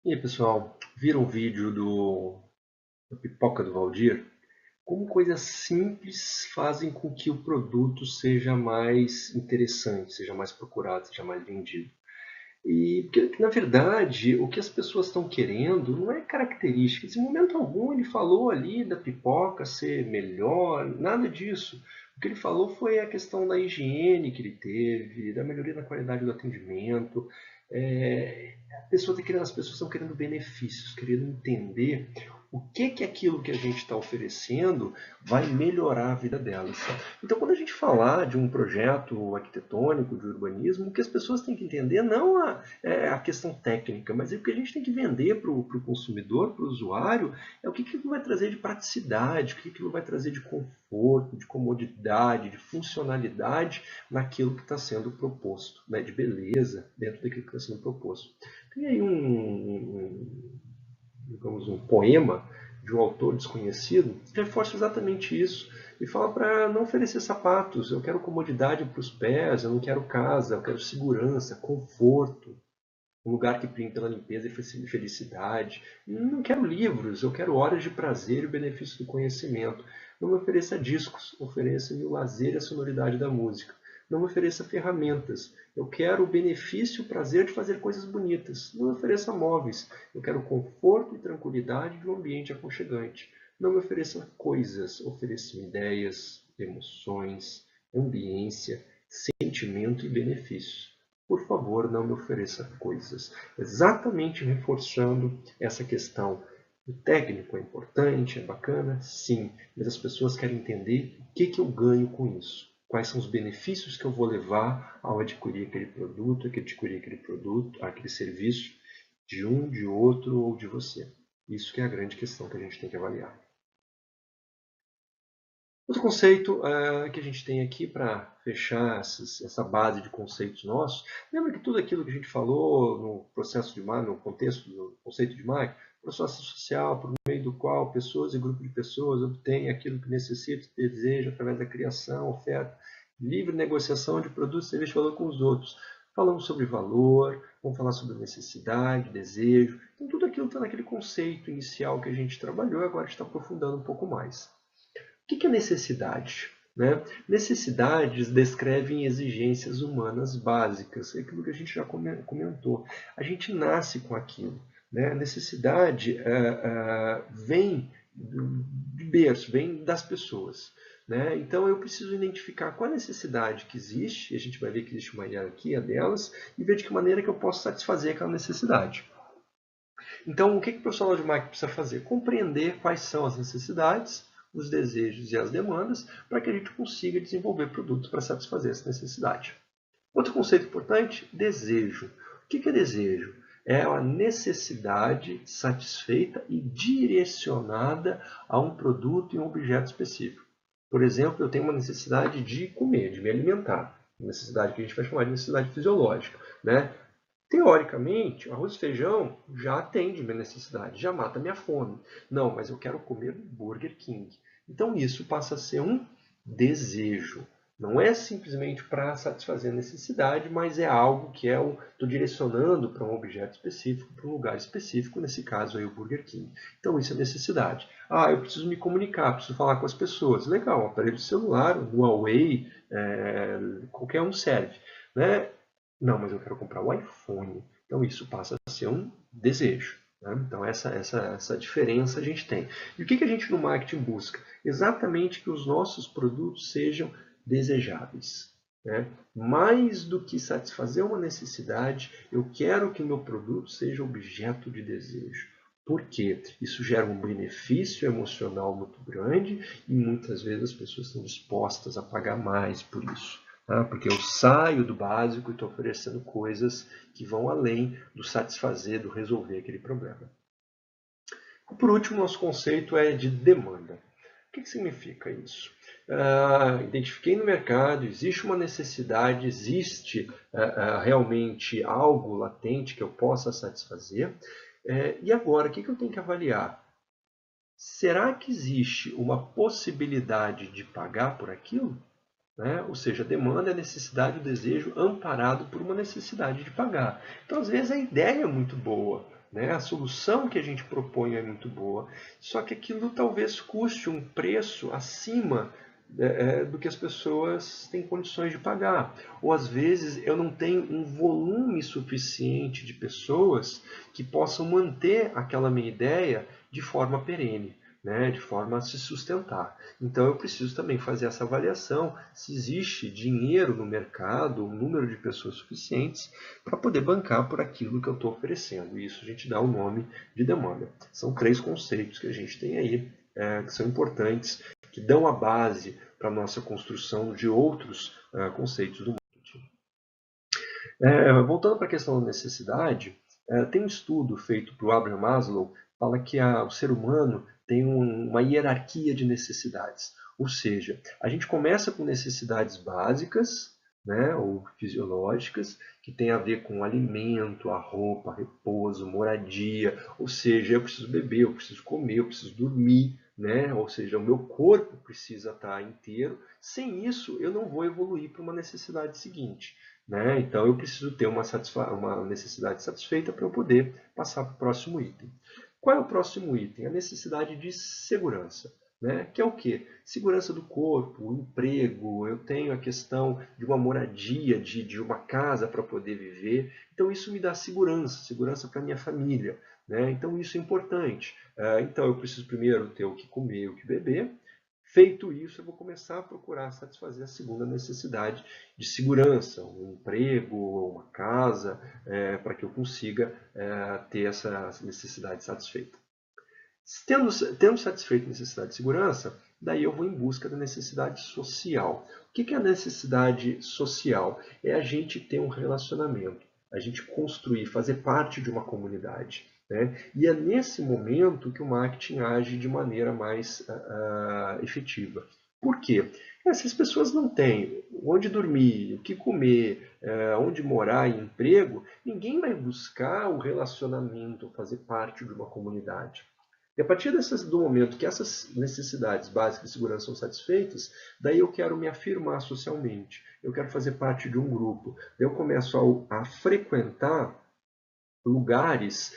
E aí, pessoal, viram o vídeo da pipoca do Valdir? Como coisas simples fazem com que o produto seja mais interessante, seja mais procurado, seja mais vendido. E porque, na verdade, o que as pessoas estão querendo não é característica. Em momento algum ele falou ali da pipoca ser melhor, nada disso. O que ele falou foi a questão da higiene que ele teve, da melhoria na qualidade do atendimento. As pessoas estão querendo benefícios, querendo entender o que aquilo que a gente está oferecendo vai melhorar a vida delas. Então, quando a gente falar de um projeto arquitetônico, de urbanismo, o que as pessoas têm que entender não a questão técnica, mas o que a gente tem que vender para o consumidor, para o usuário, é o que aquilo vai trazer de praticidade, o que aquilo vai trazer de conforto, de comodidade, de funcionalidade naquilo que está sendo proposto, né, de beleza dentro daquilo que está sendo proposto. Tem aí digamos, um poema de um autor desconhecido que reforça exatamente isso e fala para não oferecer sapatos. Eu quero comodidade para os pés, eu não quero casa, eu quero segurança, conforto, um lugar que prime pela limpeza e felicidade. Não quero livros, eu quero horas de prazer e o benefício do conhecimento. Não me ofereça discos, ofereça-me o lazer e a sonoridade da música. Não me ofereça ferramentas. Eu quero o benefício e o prazer de fazer coisas bonitas. Não me ofereça móveis. Eu quero o conforto e tranquilidade de um ambiente aconchegante. Não me ofereça coisas, ofereça-me ideias, emoções, ambiência, sentimento e benefícios. Por favor, não me ofereça coisas. Exatamente reforçando essa questão. O técnico é importante, é bacana? Sim, mas as pessoas querem entender o que eu ganho com isso. Quais são os benefícios que eu vou levar ao adquirir aquele produto, aquele serviço, de um, de outro ou de você. Isso que é a grande questão que a gente tem que avaliar. Outro conceito que a gente tem aqui para fechar essa base de conceitos nossos, lembra que tudo aquilo que a gente falou no processo de marketing, no contexto do conceito de marketing, processo social por meio do qual pessoas e grupos de pessoas obtêm aquilo que necessitam e desejam através da criação, oferta, livre negociação de produtos e serviços de valor com os outros. Falamos sobre valor, vamos falar sobre necessidade, desejo. Então tudo aquilo está naquele conceito inicial que a gente trabalhou e agora a gente está aprofundando um pouco mais. O que é necessidade? Né? Necessidades descrevem exigências humanas básicas, é aquilo que a gente já comentou. A gente nasce com aquilo. Né? A necessidade vem de berço, vem das pessoas. Né? Então eu preciso identificar qual a necessidade que existe, e a gente vai ver que existe uma hierarquia delas, e ver de que maneira que eu posso satisfazer aquela necessidade. Então, o que o profissional de marketing precisa fazer? Compreender quais são as necessidades, os desejos e as demandas, para que a gente consiga desenvolver produtos para satisfazer essa necessidade. Outro conceito importante, desejo. O que é desejo? É a necessidade satisfeita e direcionada a um produto e um objeto específico. Por exemplo, eu tenho uma necessidade de comer, de me alimentar. Uma necessidade que a gente vai chamar de necessidade fisiológica. Né? Teoricamente, arroz e feijão já atende minha necessidade, já mata minha fome. Não, mas eu quero comer Burger King. Então isso passa a ser um desejo. Não é simplesmente para satisfazer a necessidade, mas é algo que estou direcionando para um objeto específico, para um lugar específico, nesse caso aí o Burger King. Então isso é necessidade. Ah, eu preciso me comunicar, preciso falar com as pessoas. Legal, um aparelho celular, um Huawei, qualquer um serve. Né? Não, mas eu quero comprar o iPhone. Então isso passa a ser um desejo. Né? Então essa diferença a gente tem. E o que a gente no marketing busca? Exatamente que os nossos produtos sejam desejáveis. Né? Mais do que satisfazer uma necessidade, eu quero que o meu produto seja objeto de desejo. Por quê? Isso gera um benefício emocional muito grande e muitas vezes as pessoas estão dispostas a pagar mais por isso. Porque eu saio do básico e estou oferecendo coisas que vão além do satisfazer, do resolver aquele problema. E por último, nosso conceito é de demanda. O que significa isso? Identifiquei no mercado, existe uma necessidade, existe realmente algo latente que eu possa satisfazer. E agora, o que eu tenho que avaliar? Será que existe uma possibilidade de pagar por aquilo? Né? Ou seja, a demanda é a necessidade, o desejo amparado por uma necessidade de pagar. Então, às vezes, a ideia é muito boa, né? A solução que a gente propõe é muito boa, só que aquilo talvez custe um preço acima do que as pessoas têm condições de pagar. Ou às vezes eu não tenho um volume suficiente de pessoas que possam manter aquela minha ideia de forma perene, né, de forma a se sustentar. Então eu preciso também fazer essa avaliação se existe dinheiro no mercado, um número de pessoas suficientes para poder bancar por aquilo que eu estou oferecendo. E isso a gente dá o nome de demanda. São 3 conceitos que a gente tem aí, que são importantes, que dão a base para a nossa construção de outros conceitos do marketing. Voltando para a questão da necessidade, tem um estudo feito por Abraham Maslow, fala que o ser humano tem uma hierarquia de necessidades. Ou seja, a gente começa com necessidades básicas, né, ou fisiológicas, que tem a ver com alimento, a roupa, repouso, moradia. Ou seja, eu preciso beber, eu preciso comer, eu preciso dormir, né? Ou seja, o meu corpo precisa estar inteiro. Sem isso, eu não vou evoluir para uma necessidade seguinte, né? Então eu preciso ter uma necessidade satisfeita para eu poder passar para o próximo item. Qual é o próximo item? A necessidade de segurança, né? Que é o quê? Segurança do corpo, emprego, eu tenho a questão de uma moradia, de uma casa para poder viver. Então isso me dá segurança, segurança para minha família, né? Então isso é importante. Então eu preciso primeiro ter o que comer, o que beber. Feito isso, eu vou começar a procurar satisfazer a segunda necessidade de segurança, um emprego, uma casa, para que eu consiga ter essa necessidade satisfeita. Tendo satisfeito a necessidade de segurança, daí eu vou em busca da necessidade social. O que é a necessidade social? É a gente ter um relacionamento, a gente construir, fazer parte de uma comunidade, né? E é nesse momento que o marketing age de maneira mais efetiva. Por quê? Se as pessoas não têm onde dormir, o que comer, onde morar e emprego, ninguém vai buscar o relacionamento, fazer parte de uma comunidade. E a partir do momento que essas necessidades básicas de segurança são satisfeitas, daí eu quero me afirmar socialmente, eu quero fazer parte de um grupo. Daí eu começo a frequentar lugares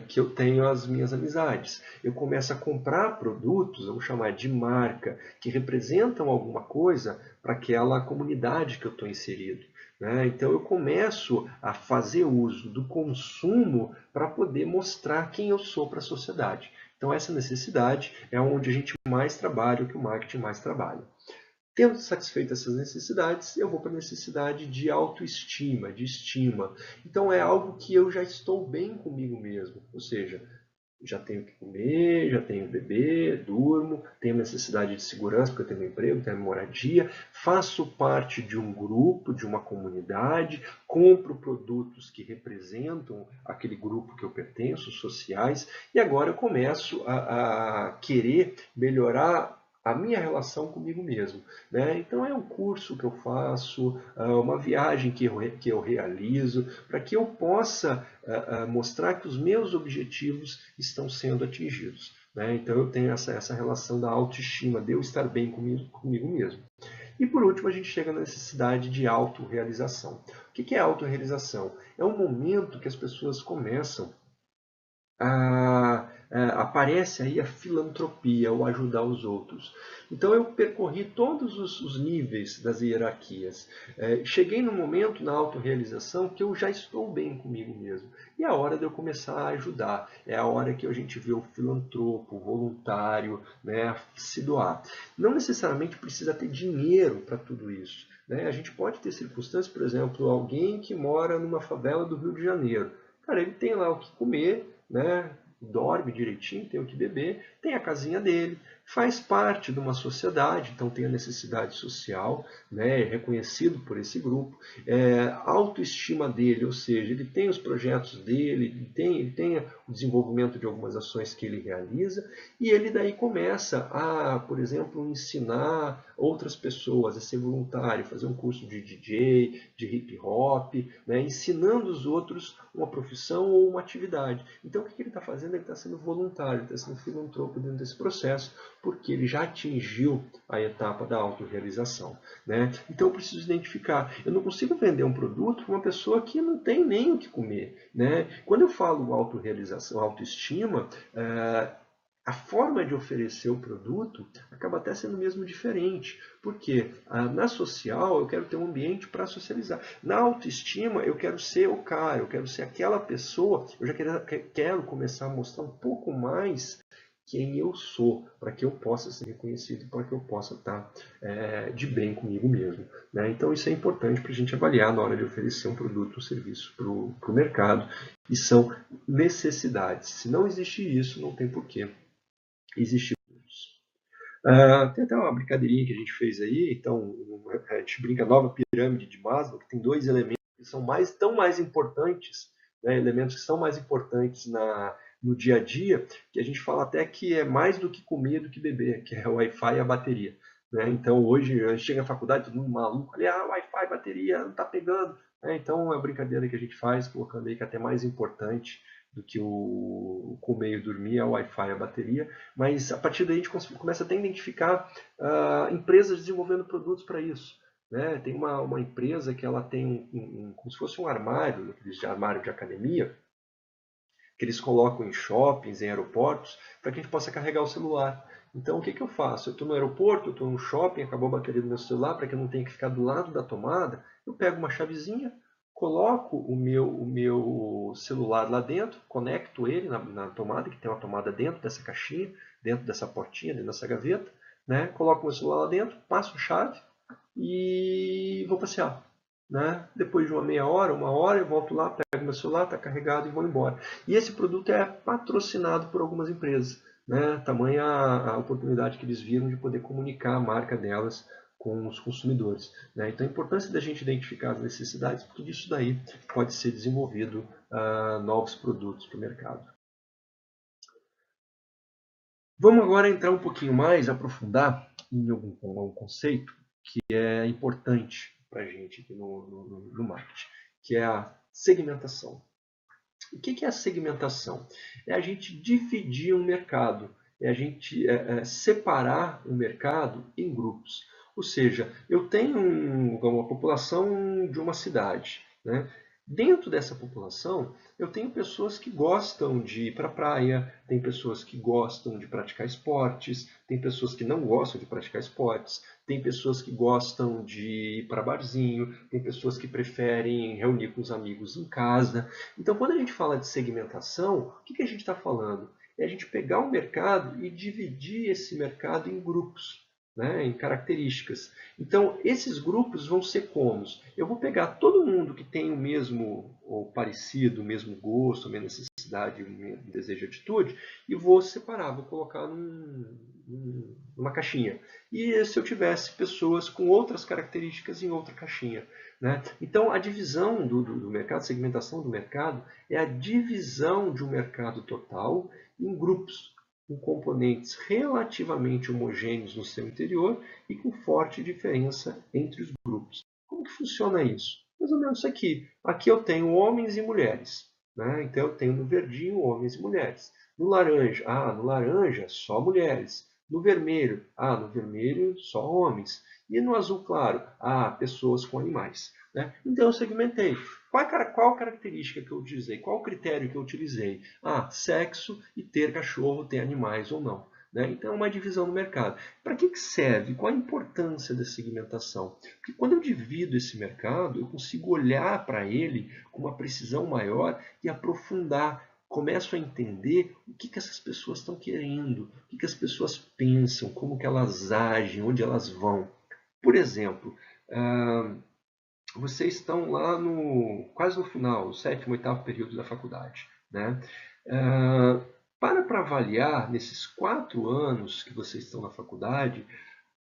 que eu tenho as minhas amizades. Eu começo a comprar produtos, vamos chamar de marca, que representam alguma coisa para aquela comunidade que eu estou inserido, né? Então eu começo a fazer uso do consumo para poder mostrar quem eu sou para a sociedade. Então essa necessidade é onde a gente mais trabalha, o que o marketing mais trabalha. Tendo satisfeito essas necessidades, eu vou para a necessidade de autoestima, de estima. Então é algo que eu já estou bem comigo mesmo, ou seja, já tenho o que comer, já tenho o beber, durmo, tenho necessidade de segurança porque eu tenho um emprego, tenho moradia, faço parte de um grupo, de uma comunidade, compro produtos que representam aquele grupo que eu pertenço, sociais, e agora eu começo a querer melhorar a minha relação comigo mesmo, né? Então é um curso que eu faço, uma viagem que eu realizo, para que eu possa mostrar que os meus objetivos estão sendo atingidos, né? Então eu tenho essa relação da autoestima, de eu estar bem comigo mesmo. E por último, a gente chega na necessidade de autorrealização. O que é autorrealização? É um momento que as pessoas começam aparece aí a filantropia, o ajudar os outros. Então eu percorri todos os níveis das hierarquias. Cheguei no momento na autorrealização que eu já estou bem comigo mesmo. E é a hora de eu começar a ajudar. É a hora que a gente vê o filantropo, o voluntário, né, se doar. Não necessariamente precisa ter dinheiro para tudo isso, né? A gente pode ter circunstâncias, por exemplo, alguém que mora numa favela do Rio de Janeiro. Cara, ele tem lá o que comer, né? Dorme direitinho, tem o que beber, tem a casinha dele, faz parte de uma sociedade, então tem a necessidade social, né? É reconhecido por esse grupo, a autoestima dele, ou seja, ele tem os projetos dele, ele tem o desenvolvimento de algumas ações que ele realiza, e ele daí começa a, por exemplo, ensinar outras pessoas a ser voluntário, fazer um curso de DJ, de hip hop, né? Ensinando os outros uma profissão ou uma atividade. Então o que ele está fazendo? Ele está sendo voluntário, está sendo filantropo dentro desse processo, porque ele já atingiu a etapa da autorrealização, né? Então eu preciso identificar. Eu não consigo vender um produto para uma pessoa que não tem nem o que comer, né? Quando eu falo autorrealização, autoestima, a forma de oferecer o produto acaba até sendo mesmo diferente. Porque na social eu quero ter um ambiente para socializar. Na autoestima eu quero ser o cara, eu quero ser aquela pessoa, eu já quero começar a mostrar um pouco mais quem eu sou, para que eu possa ser reconhecido, para que eu possa estar de bem comigo mesmo, né? Então isso é importante para a gente avaliar na hora de oferecer um produto ou serviço para o mercado, e são necessidades. Se não existe isso, não tem porquê existir. Tem até uma brincadeirinha que a gente fez aí, então a gente brinca nova pirâmide de Maslow, que tem dois elementos que são tão mais importantes, né, elementos que são mais importantes no dia a dia, que a gente fala até que é mais do que comer, do que beber, que é o Wi-Fi e a bateria. Né? Então hoje a gente chega na faculdade, todo mundo maluco, ali, Wi-Fi, bateria, não está pegando. Então é uma brincadeira que a gente faz, colocando aí que é até mais importante do que o comer e dormir é o Wi-Fi e a bateria, mas a partir daí a gente começa até a identificar empresas desenvolvendo produtos para isso. Né? Tem uma empresa que ela tem como se fosse um armário, aqueles de armário de academia, que eles colocam em shoppings, em aeroportos, para que a gente possa carregar o celular. Então, o que eu faço? Eu estou no aeroporto, eu estou no shopping, acabou a bateria do meu celular, para que eu não tenha que ficar do lado da tomada, eu pego uma chavezinha, coloco o meu celular lá dentro, conecto ele na tomada, que tem uma tomada dentro dessa caixinha, dentro dessa portinha, dentro dessa gaveta, né? Coloco o meu celular lá dentro, passo a chave e vou passear. Né? Depois de uma meia hora, uma hora, eu volto lá, pego meu celular, está carregado e vou embora. E esse produto é patrocinado por algumas empresas. Né? Tamanha a oportunidade que eles viram de poder comunicar a marca delas com os consumidores. Né? Então a importância da gente identificar as necessidades, porque disso daí pode ser desenvolvido novos produtos para o mercado. Vamos agora entrar um pouquinho mais, aprofundar em algum conceito que é importante para a gente aqui no marketing, que é a segmentação. O que é a segmentação? É a gente dividir um mercado, é a gente separar o mercado em grupos. Ou seja, eu tenho uma população de uma cidade, né? Dentro dessa população, eu tenho pessoas que gostam de ir para a praia, tem pessoas que gostam de praticar esportes, tem pessoas que não gostam de praticar esportes, tem pessoas que gostam de ir para barzinho, tem pessoas que preferem reunir com os amigos em casa. Então, quando a gente fala de segmentação, o que a gente está falando? É a gente pegar um mercado e dividir esse mercado em grupos, né, em características. Então, esses grupos vão ser como? Eu vou pegar todo mundo que tem o mesmo ou parecido, o mesmo gosto, a mesma necessidade, o mesmo desejo de atitude, e vou separar, vou colocar numa caixinha. E se eu tivesse pessoas com outras características em outra caixinha. Né? Então, a divisão do mercado, a segmentação do mercado, é a divisão de um mercado total em grupos, com componentes relativamente homogêneos no seu interior e com forte diferença entre os grupos. Como que funciona isso? Mais ou menos isso aqui. Aqui eu tenho homens e mulheres. Né? Então eu tenho no verdinho homens e mulheres. No laranja só mulheres. No vermelho, no vermelho só homens. E no azul claro, pessoas com animais. Né? Então eu segmentei. Qual característica que eu utilizei? Qual critério que eu utilizei? Sexo e ter cachorro, ter animais ou não. Né? Então é uma divisão no mercado. Para que serve? Qual a importância da segmentação? Porque quando eu divido esse mercado, eu consigo olhar para ele com uma precisão maior e aprofundar. Começo a entender o que essas pessoas estão querendo, o que as pessoas pensam, como que elas agem, onde elas vão. Por exemplo, vocês estão lá quase no final, no sétimo, oitavo período da faculdade. Né? Para avaliar, nesses 4 anos que vocês estão na faculdade,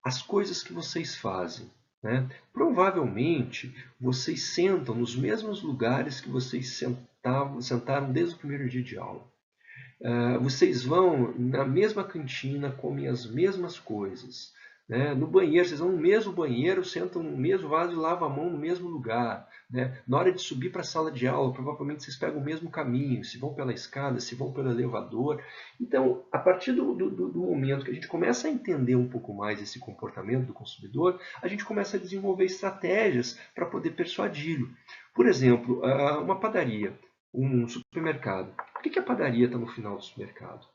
as coisas que vocês fazem. Né? Provavelmente, vocês sentam nos mesmos lugares que vocês sentaram desde o primeiro dia de aula. Vocês vão na mesma cantina, comem as mesmas coisas. Né? No banheiro, vocês vão no mesmo banheiro, sentam no mesmo vaso e lavam a mão no mesmo lugar. Né? Na hora de subir para a sala de aula, provavelmente vocês pegam o mesmo caminho, se vão pela escada, se vão pelo elevador. Então, a partir do momento que a gente começa a entender um pouco mais esse comportamento do consumidor, a gente começa a desenvolver estratégias para poder persuadi-lo. Por exemplo, uma padaria, um supermercado. Por que a padaria está no final do supermercado?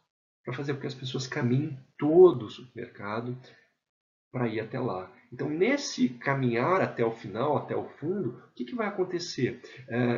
Para fazer com que as pessoas caminhem todo o supermercado para ir até lá. Então, nesse caminhar até o final, até o fundo, o que vai acontecer?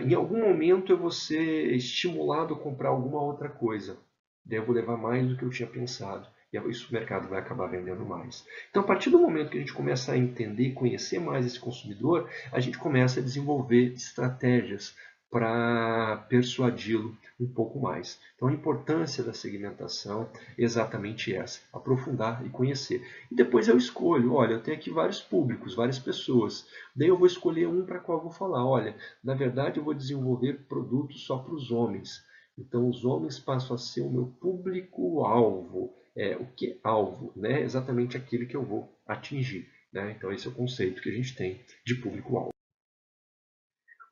Em algum momento eu vou ser estimulado a comprar alguma outra coisa. Daí eu vou levar mais do que eu tinha pensado. E o supermercado vai acabar vendendo mais. Então, a partir do momento que a gente começa a entender e conhecer mais esse consumidor, a gente começa a desenvolver estratégias para persuadi-lo um pouco mais. Então, a importância da segmentação é exatamente essa: aprofundar e conhecer. E depois eu escolho, olha, eu tenho aqui vários públicos, várias pessoas. Daí eu vou escolher um para qual eu vou falar, olha, na verdade eu vou desenvolver produtos só para os homens. Então os homens passam a ser o meu público-alvo. O que é alvo? Né? Exatamente aquele que eu vou atingir. Né? Então esse é o conceito que a gente tem de público-alvo.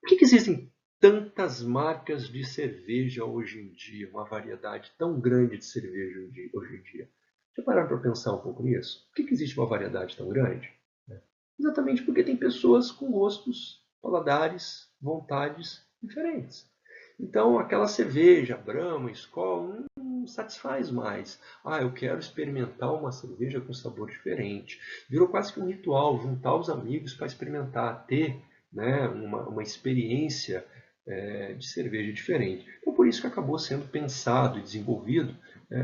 Por que existem tantas marcas de cerveja hoje em dia? Uma variedade tão grande de cerveja hoje em dia? Já pararam para pensar um pouco nisso? Por que existe uma variedade tão grande? Exatamente porque tem pessoas com gostos, paladares, vontades diferentes. Então, aquela cerveja, Brahma, Skol, não satisfaz mais. Ah, eu quero experimentar uma cerveja com sabor diferente. Virou quase que um ritual, juntar os amigos para experimentar, ter, né, uma experiência de cerveja diferente. Então, por isso que acabou sendo pensado e desenvolvido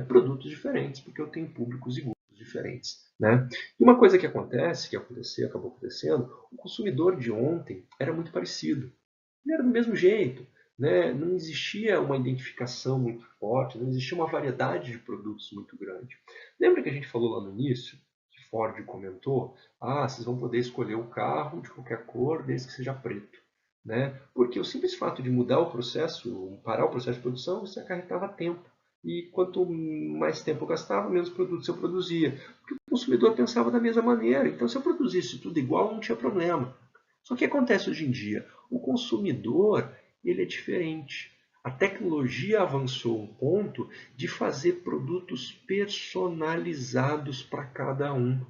produtos diferentes, porque eu tenho públicos e gostos diferentes. Né? E uma coisa que acontece, acabou acontecendo, o consumidor de ontem era muito parecido. Ele era do mesmo jeito. Né? Não existia uma identificação muito forte, não existia uma variedade de produtos muito grande. Lembra que a gente falou lá no início, que Ford comentou, vocês vão poder escolher o carro de qualquer cor, desde que seja preto. Né? Porque o simples fato de mudar o processo, parar o processo de produção, isso acarretava tempo. E quanto mais tempo eu gastava, menos produtos eu produzia. Porque o consumidor pensava da mesma maneira. Então, se eu produzisse tudo igual, não tinha problema. Só que o que acontece hoje em dia? O consumidor ele é diferente. A tecnologia avançou um ponto de fazer produtos personalizados para cada um.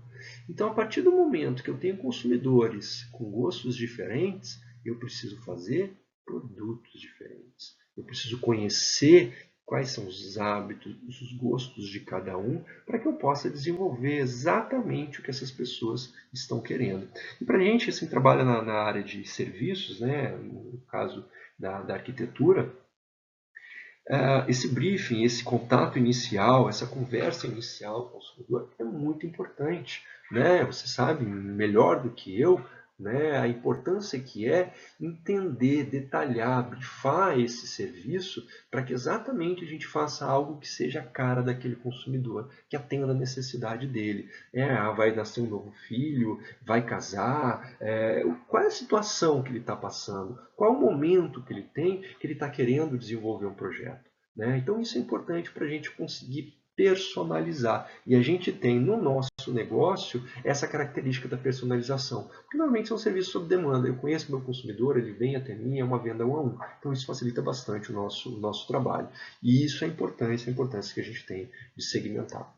Então, a partir do momento que eu tenho consumidores com gostos diferentes, eu preciso fazer produtos diferentes. Eu preciso conhecer quais são os hábitos, os gostos de cada um, para que eu possa desenvolver exatamente o que essas pessoas estão querendo. E para a gente, assim, trabalha na área de serviços, né, no caso da arquitetura, esse briefing, esse contato inicial, essa conversa inicial com o consumidor é muito importante. Né? Você sabe melhor do que eu, né, a importância que é entender, detalhar, brifar esse serviço para que exatamente a gente faça algo que seja a cara daquele consumidor, que atenda a necessidade dele. Vai nascer um novo filho, vai casar, qual é a situação que ele está passando, qual é o momento que ele tem que ele está querendo desenvolver um projeto. Né? Então isso é importante para a gente conseguir personalizar. E a gente tem no nosso negócio essa característica da personalização. Porque normalmente são serviços sob demanda. Eu conheço meu consumidor, ele vem até mim, é uma venda 1 a 1. Então isso facilita bastante o nosso trabalho. E isso é a importância que a gente tem de segmentar.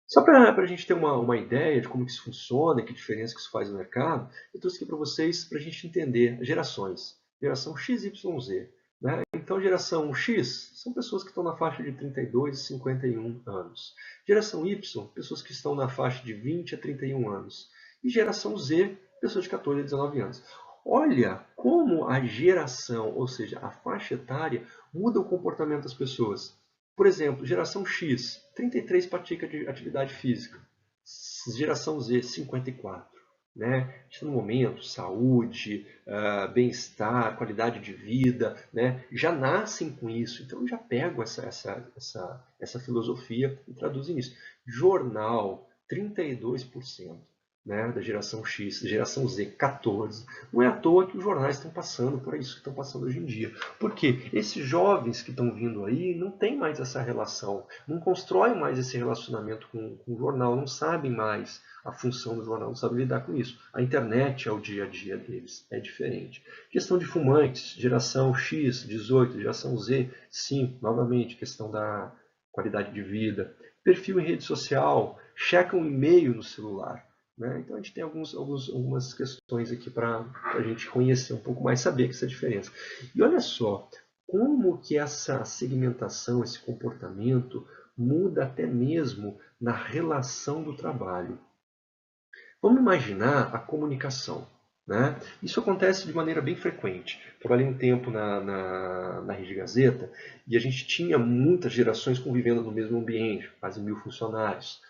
Só para a gente ter uma ideia de como que isso funciona, que diferença que isso faz no mercado, eu trouxe aqui para vocês para a gente entender gerações. Geração X, Y, Z. Né? Então, geração X são pessoas que estão na faixa de 32 a 51 anos. Geração Y, pessoas que estão na faixa de 20 a 31 anos. E geração Z, pessoas de 14 a 19 anos. Olha como a geração, ou seja, a faixa etária, muda o comportamento das pessoas. Por exemplo, geração X, 33 pratica de atividade física. Geração Z, 54. Né? A gente está no momento, saúde, bem-estar, qualidade de vida, né? Já nascem com isso. Então, eu já pego essa filosofia e traduzo nisso. Jornal, 32%. né, da geração X, da geração Z, 14. Não é à toa que os jornais estão passando por isso que estão passando hoje em dia. Porque esses jovens que estão vindo aí não têm mais essa relação, não constroem mais esse relacionamento com o jornal, não sabem mais a função do jornal, não sabem lidar com isso. A internet é o dia a dia deles, é diferente. Questão de fumantes, geração X, 18, geração Z, 5, novamente, questão da qualidade de vida. Perfil em rede social, checam e-mail no celular. Né? Então a gente tem algumas questões aqui para a gente conhecer um pouco mais, saber essa diferença. E olha só, como que essa segmentação, esse comportamento muda até mesmo na relação do trabalho. Vamos imaginar a comunicação. Né? Isso acontece de maneira bem frequente. Trabalhei um tempo na Rede Gazeta e a gente tinha muitas gerações convivendo no mesmo ambiente, quase 1000 funcionários.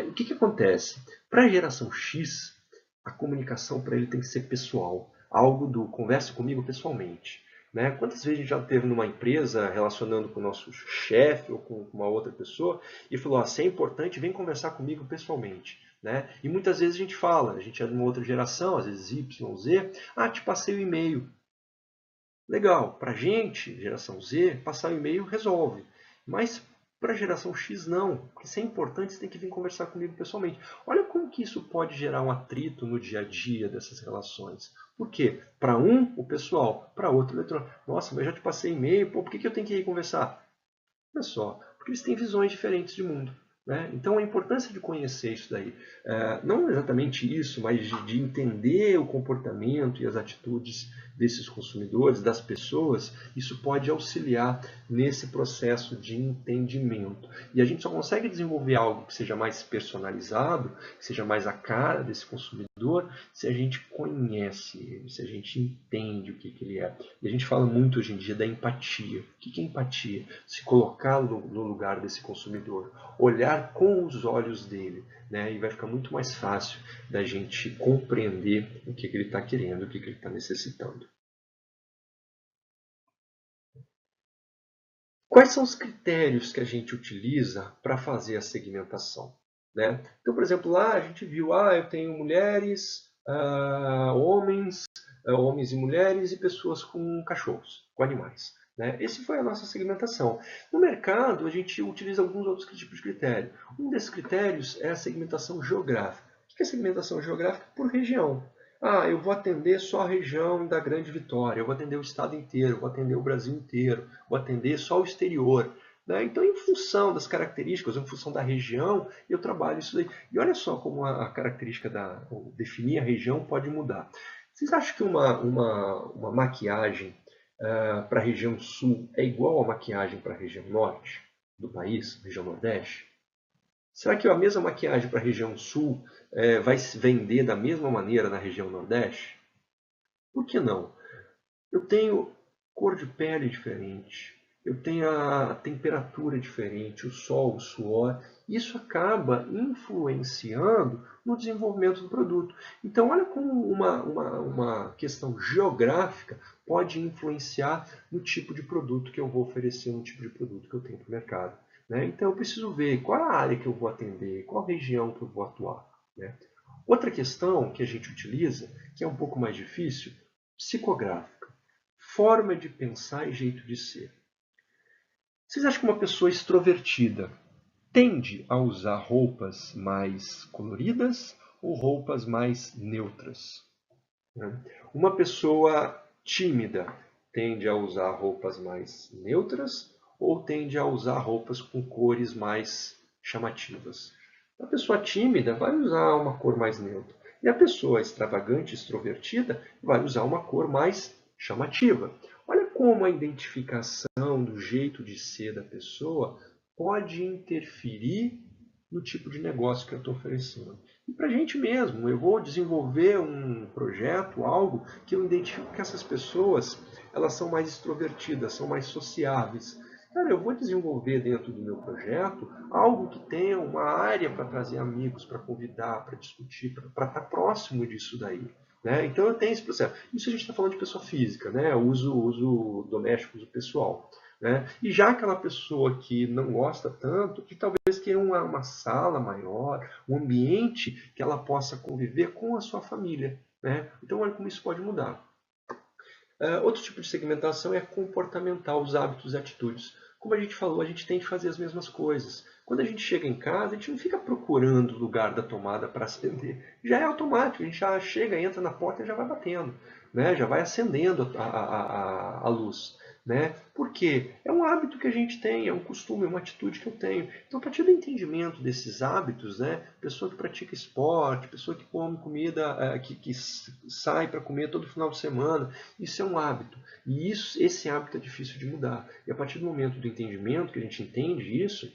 O que acontece? Para a geração X, a comunicação para ele tem que ser pessoal, algo do converse comigo pessoalmente. Né? Quantas vezes a gente já esteve numa empresa relacionando com o nosso chefe ou com uma outra pessoa e falou, se é importante, vem conversar comigo pessoalmente. Né? E muitas vezes a gente fala, a gente é de uma outra geração, às vezes Y, Z, te passei o e-mail. Legal, para a gente, geração Z, passar o e-mail resolve. Mas para a geração X não, porque se é importante você tem que vir conversar comigo pessoalmente. Olha como que isso pode gerar um atrito no dia a dia dessas relações. Por quê? Para um, o pessoal, para outro, o eletrônico. Nossa, mas eu já te passei e-mail, por que eu tenho que ir conversar? Olha só, porque eles têm visões diferentes de mundo. Né? Então a importância de conhecer isso daí, não exatamente isso, mas de entender o comportamento e as atitudes desses consumidores, das pessoas, isso pode auxiliar nesse processo de entendimento. E a gente só consegue desenvolver algo que seja mais personalizado, que seja mais a cara desse consumidor, se a gente conhece ele, se a gente entende o que ele é. E a gente fala muito hoje em dia da empatia. O que é empatia? Se colocar no lugar desse consumidor, olhar com os olhos dele, né? E vai ficar muito mais fácil da gente compreender o que ele está querendo, o que ele está necessitando. Quais são os critérios que a gente utiliza para fazer a segmentação? Né? Então, por exemplo, lá a gente viu, eu tenho mulheres, homens e mulheres e pessoas com cachorros, com animais. Né? Essa foi a nossa segmentação. No mercado, a gente utiliza alguns outros tipos de critério. Um desses critérios é a segmentação geográfica. O que é segmentação geográfica? Por região. Eu vou atender só a região da Grande Vitória, eu vou atender o estado inteiro, eu vou atender o Brasil inteiro, vou atender só o exterior. Né? Então, em função das características, em função da região, eu trabalho isso daí. E olha só como a característica definir a região pode mudar. Vocês acham que uma maquiagem para a região sul é igual a maquiagem para a região norte do país, região nordeste? Será que a mesma maquiagem para a região sul vai se vender da mesma maneira na região nordeste? Por que não? Eu tenho cor de pele diferente, eu tenho a temperatura diferente, o sol, o suor. Isso acaba influenciando no desenvolvimento do produto. Então, olha como uma questão geográfica pode influenciar no tipo de produto que eu vou oferecer, no tipo de produto que eu tenho para o mercado. Né? Então, eu preciso ver qual a área que eu vou atender, qual região que eu vou atuar. Né? Outra questão que a gente utiliza, que é um pouco mais difícil, psicográfica. Forma de pensar e jeito de ser. Vocês acham que uma pessoa extrovertida tende a usar roupas mais coloridas ou roupas mais neutras? Uma pessoa tímida tende a usar roupas mais neutras ou tende a usar roupas com cores mais chamativas? A pessoa tímida vai usar uma cor mais neutra. E a pessoa extravagante, extrovertida, vai usar uma cor mais chamativa. Olha como a identificação do jeito de ser da pessoa pode interferir no tipo de negócio que eu estou oferecendo. E para a gente mesmo, eu vou desenvolver um projeto, algo que eu identifico que essas pessoas elas são mais extrovertidas, são mais sociáveis. Cara, eu vou desenvolver dentro do meu projeto algo que tenha uma área para trazer amigos, para convidar, para discutir, para estar próximo disso daí. Né? Então eu tenho esse processo. Isso a gente está falando de pessoa física, né? Uso doméstico, uso pessoal. né? E já aquela pessoa que não gosta tanto, que talvez queira uma sala maior, um ambiente que ela possa conviver com a sua família, né? Então, olha como isso pode mudar. Outro tipo de segmentação é comportamental, os hábitos e atitudes. Como a gente falou, a gente tem que fazer as mesmas coisas. Quando a gente chega em casa, a gente não fica procurando o lugar da tomada para acender. Já é automático, a gente já chega, entra na porta e já vai batendo, né? Já vai acendendo a luz. Né? Por quê? É um hábito que a gente tem, é um costume, é uma atitude que eu tenho. Então, a partir do entendimento desses hábitos, né? Pessoa que pratica esporte, pessoa que come comida, que sai para comer todo final de semana, isso é um hábito. E esse hábito é difícil de mudar. E a partir do momento do entendimento, que a gente entende isso,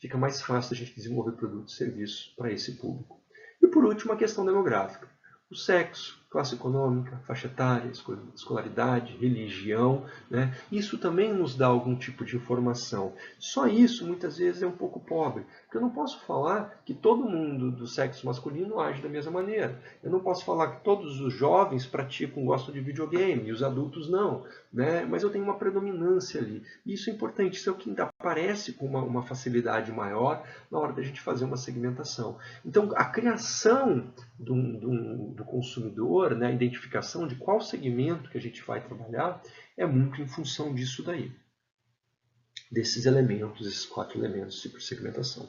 fica mais fácil a gente desenvolver produtos e serviços para esse público. E por último, a questão demográfica. O sexo, classe econômica, faixa etária, escolaridade, religião, né? Isso também nos dá algum tipo de informação. Só isso, muitas vezes, é um pouco pobre. Porque eu não posso falar que todo mundo do sexo masculino age da mesma maneira. Eu não posso falar que todos os jovens praticam, gostam de videogame e os adultos não. Né? Mas eu tenho uma predominância ali. E isso é importante, isso é o que aparece com uma facilidade maior na hora da gente fazer uma segmentação. Então, a criação do consumidor, né, a identificação de qual segmento que a gente vai trabalhar, é muito em função disso daí. Desses elementos, esses 4 elementos de segmentação.